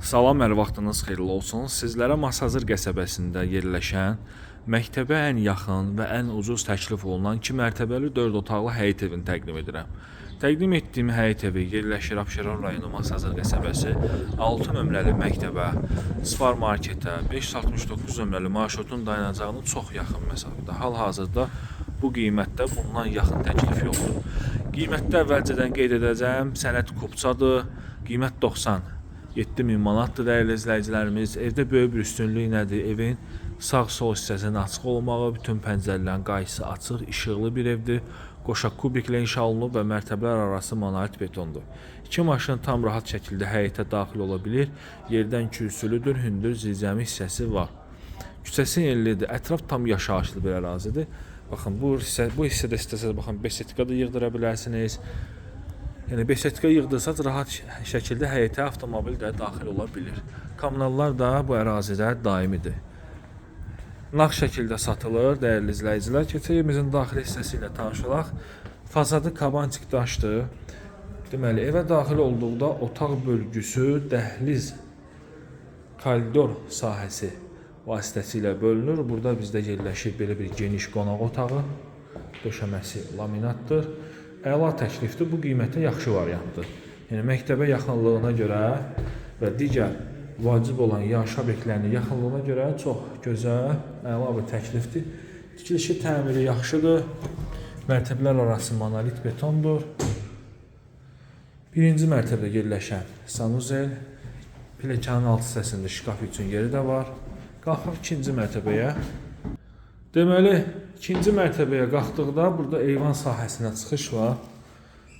Salam, hər vaxtınız xeyirli olsun. Sizlərə Masazır qəsəbəsində yerləşən, məktəbə ən yaxın və ən ucuz təklif olunan 2 mərtəbəli 4 otaqlı həyət evini təqdim edirəm. Təqdim etdiyim həyət evi yerləşir Abşeron rayonu Masazır qəsəbəsi 6 nömrəli məktəbə, Spar marketə, 569 nömrəli marşrutun dayanacağının çox yaxın məsafədə. Hal-hazırda bu qiymətdə bundan yaxın təklif yoxdur. Qiymətdə əvvəlcədən qeyd edəcəm, sənəd kupçadır, qiymət 97.000 manatdır dəyərli izləyicilərimiz. Evdə böyük bir üstünlük nədir? Evin sağ-sol hissəsinin açıq olmağı, bütün pəncərələrin qayısı açıq, işıqlı bir evdir. Qoşaq kubiklə inşa olunub və mərtəbələr arası monolit betondur. 2 maşın tam rahat şəkildə həyətə daxil ola bilir. Yerdən kürsülüdür, hündür zirzəmi hissəsi var. Küçəsi enlidir, ətraf tam yaşayışlı bir ərazidir. Baxın, bu hissədə istəsəz, baxın, besetka da yığdıra bilərsiniz. Yəni besetka yığdırsanız rahat şəkildə həyətə avtomobil də daxil ola bilir. Kommunallar da bu ərazidə daimidir. Nağd şəkildə satılır, dəyərli izləyicilər. Keçək evimizin daxili hissəsi ilə tanışılaq. Fasadı kabantik daşdır. Deməli, evə daxil olduqda otaq bölgüsü dəhliz, koridor sahəsi vasitəsilə bölünür. Burada bizdə yerləşir belə bir geniş qonaq otağı. Döşəməsi laminatdır. Əla təklifdir, bu qiymətə yaxşı variantdır. Yəni məktəbə yaxınlığına görə və digər vacib olan yaşayış obyektlərinin yaxınlığına görə çox gözəl, əla bir təklifdir. Tikilişi təmiri yaxşıdır. Mərtəbələr arası monolit betondur. Birinci mərtəbədə yerləşən sanuzel, pilləkənin alt hissəsində şkaf üçün yeri də var. Qalxaq ikinci mərtəbəyə. Deməli, ikinci mərtəbəyə qalxdıqda burada eyvan sahəsinə çıxış var.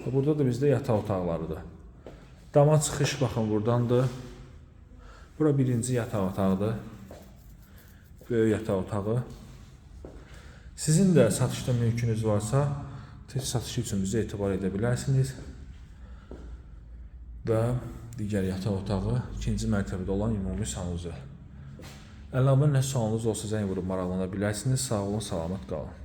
Burada da bizdə yataq otaqlarıdır. Dama çıxış baxın buradandır. Bura birinci yataq otağıdır. Böyük yataq otağı. Sizin də satışda mümkününüz varsa, tez satışı üçün bizə etibar edə bilərsiniz. Və digər yataq otağı ikinci mərtəbədə olan ümumi sanuzel. Əlavə nə sualınız olsa zəng vurub maraqlana bilərsiniz. Sağ olun, salamat qalın.